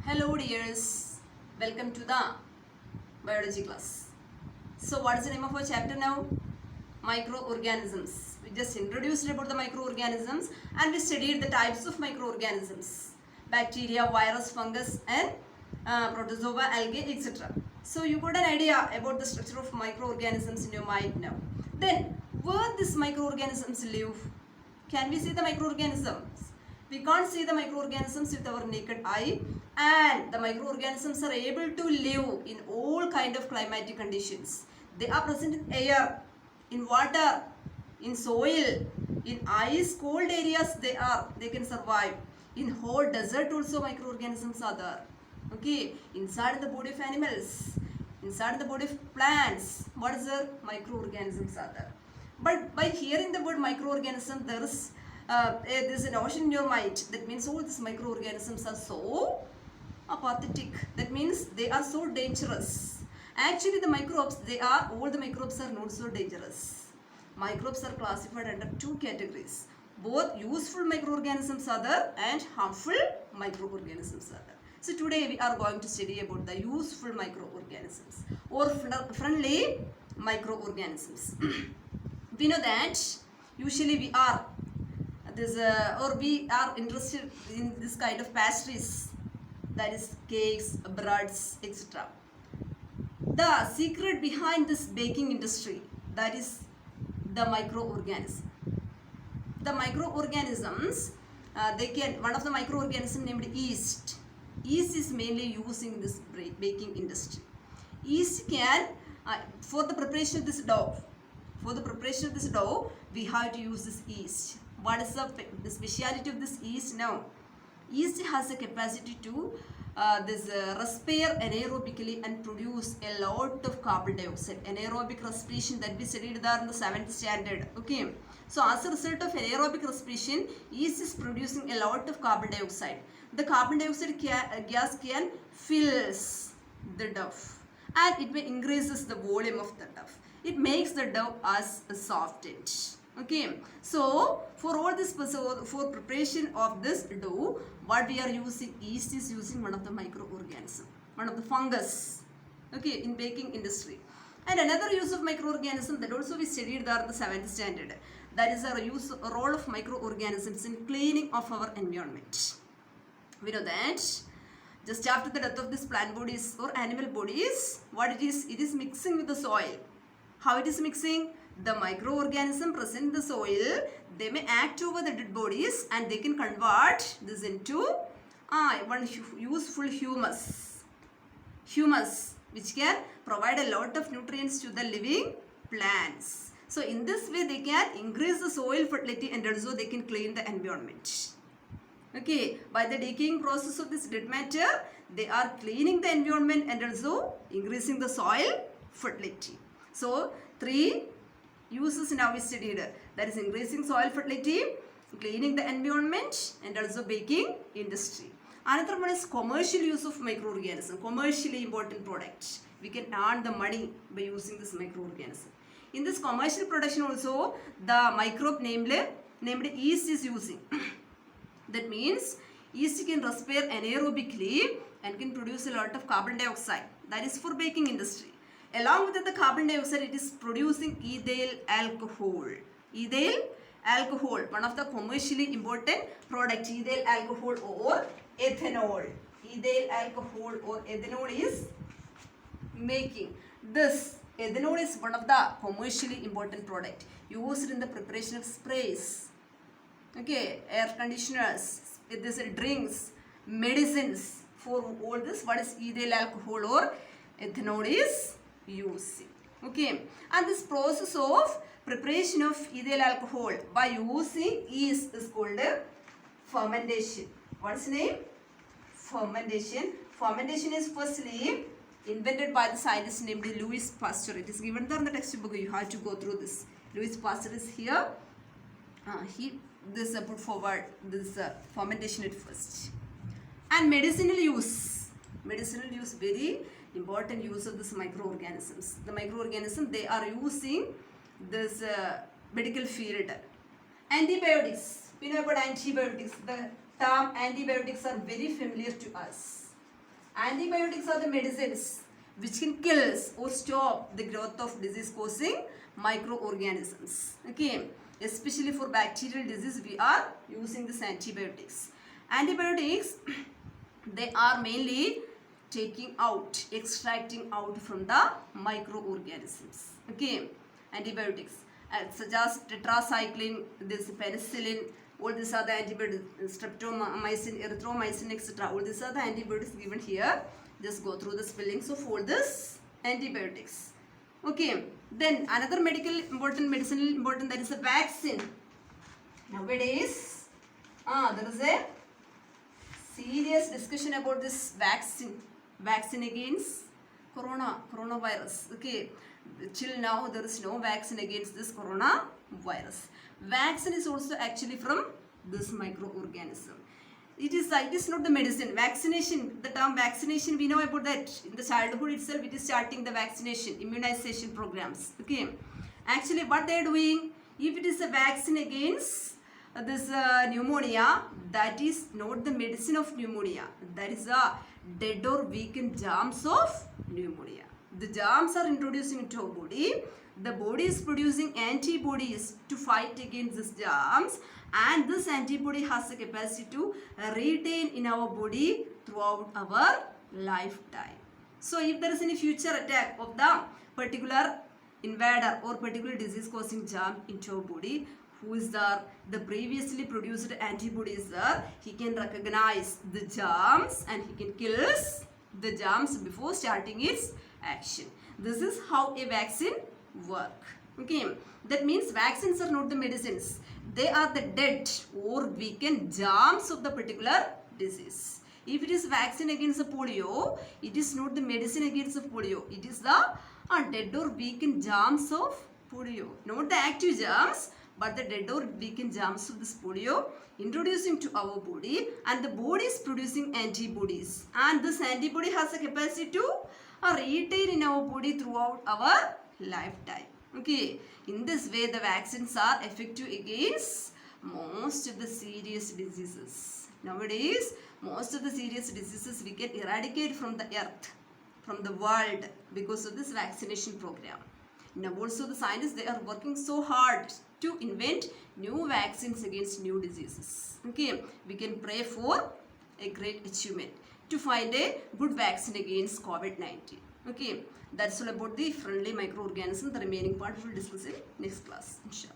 Hello dears, welcome to the biology class. So what is the name of our chapter now? Microorganisms. We just introduced about the microorganisms and we studied the types of microorganisms. Bacteria, virus, fungus and protozoa, algae, etc. So you got an idea about the structure of microorganisms in your mind now. Then where these microorganisms live? Can we see the microorganisms? We can't see the microorganisms with our naked eye, and the microorganisms are able to live in all kind of climatic conditions. They are present in air, in water, in soil, in ice, cold areas they can survive. In hot desert also microorganisms are there. Okay, inside the body of animals, inside the body of plants, what is there? Microorganisms are there. But by hearing the word microorganism, there's a notion in your mind. That means all these microorganisms are so apathetic. That means they are so dangerous. Actually, all the microbes are not so dangerous. Microbes are classified under two categories. Both useful microorganisms are there and harmful microorganisms are there. So today we are going to study about the useful microorganisms or friendly microorganisms. We know that usually we are interested in this kind of pastries, that is cakes, breads, etc. The secret behind this baking industry, that is the microorganism. The microorganisms, one of the microorganisms named yeast. Yeast is mainly used in this baking industry. Yeast can, for the preparation of this dough, we have to use this yeast. What is the speciality of this yeast now? Yeast has a capacity to respire anaerobically and produce a lot of carbon dioxide. Anaerobic respiration that we studied there in the 7th standard. Okay. So as a result of anaerobic respiration, yeast is producing a lot of carbon dioxide. The carbon dioxide gas can fills the dough and it may increases the volume of the dough. It makes the dough as softened. Okay, so for all this, for preparation of this dough, what we are using, yeast is using one of the microorganism, one of the fungus. Okay, in baking industry. And another use of microorganism that also we studied there in the 7th standard, that is a role of microorganisms in cleaning of our environment. We know that just after the death of these plant bodies or animal bodies, what it is mixing with the soil. How it is mixing? The microorganism present in the soil, they may act over the dead bodies and they can convert this into one useful humus, which can provide a lot of nutrients to the living plants. So in this way they can increase the soil fertility and also they can clean the environment. Okay, by the decaying process of this dead matter, they are cleaning the environment and also increasing the soil fertility. So 3 uses now we studied, that is increasing soil fertility, cleaning the environment and also baking industry. Another one is commercial use of microorganism, commercially important product. We can earn the money by using this microorganism. In this commercial production also, the microbe named yeast is using. That means yeast can respire anaerobically and can produce a lot of carbon dioxide. That is for baking industry. Along with the carbon dioxide, it is producing ethyl alcohol. Ethyl alcohol, one of the commercially important products, ethyl alcohol or ethanol. Ethyl alcohol or ethanol is making. This ethanol is one of the commercially important product used in the preparation of sprays. Okay, air conditioners, this drinks, medicines. For all this, what is ethyl alcohol or ethanol is using. Okay, and this process of preparation of ethyl alcohol by using yeast is called fermentation. What is the name? Fermentation. Fermentation is firstly invented by the scientist named Louis Pasteur. It is given there in the textbook. You have to go through this. Louis Pasteur is here. This put forward this fermentation at first. And medicinal use, very important use of this microorganisms. The microorganisms, they are using this medical field. Antibiotics, we know about antibiotics. The term antibiotics are very familiar to us. Antibiotics are the medicines which can kill or stop the growth of disease causing microorganisms. Okay, especially for bacterial disease we are using this antibiotics. Antibiotics they are mainly extracting out from the microorganisms. Okay, antibiotics such as tetracycline, this penicillin, all these are the antibiotics, streptomycin, erythromycin, etc. All these are the antibiotics given here. Just go through the spellings of all this antibiotics. Okay, then another medicinal important, that is a vaccine. Nowadays, there is a serious discussion about this vaccine against coronavirus. Okay, till now there is no vaccine against this coronavirus. Vaccine is also actually from this microorganism. It is not the medicine. Vaccination, the term vaccination, we know about that. In the childhood itself, it is starting the vaccination, immunization programs. Okay, actually what they are doing, if it is a vaccine against this pneumonia, that is not the medicine of pneumonia. That is a dead or weakened germs of pneumonia. The germs are introducing into our body. The body is producing antibodies to fight against these germs, and this antibody has the capacity to retain in our body throughout our lifetime. So if there is any future attack of the particular invader or particular disease causing germ into our body, who is there, the previously produced antibody is there, he can recognize the germs and he can kill the germs before starting its action. This is how a vaccine work. Okay, that means vaccines are not the medicines. They are the dead or weakened germs of the particular disease. If it is vaccine against the polio, it is not the medicine against the polio. It is the dead or weakened germs of polio. Not the active germs, but the dead or weakened germs of this polio introducing to our body, and the body is producing antibodies. And this antibody has the capacity to retain in our body throughout our lifetime. Okay, in this way the vaccines are effective against most of the serious diseases. Nowadays, most of the serious diseases we can eradicate from the earth, from the world, because of this vaccination program. Now also the scientists, they are working so hard to invent new vaccines against new diseases. Okay, we can pray for a great achievement to find a good vaccine against COVID-19. Okay, that's all about the friendly microorganism. The remaining part we will discuss in next class, inshallah.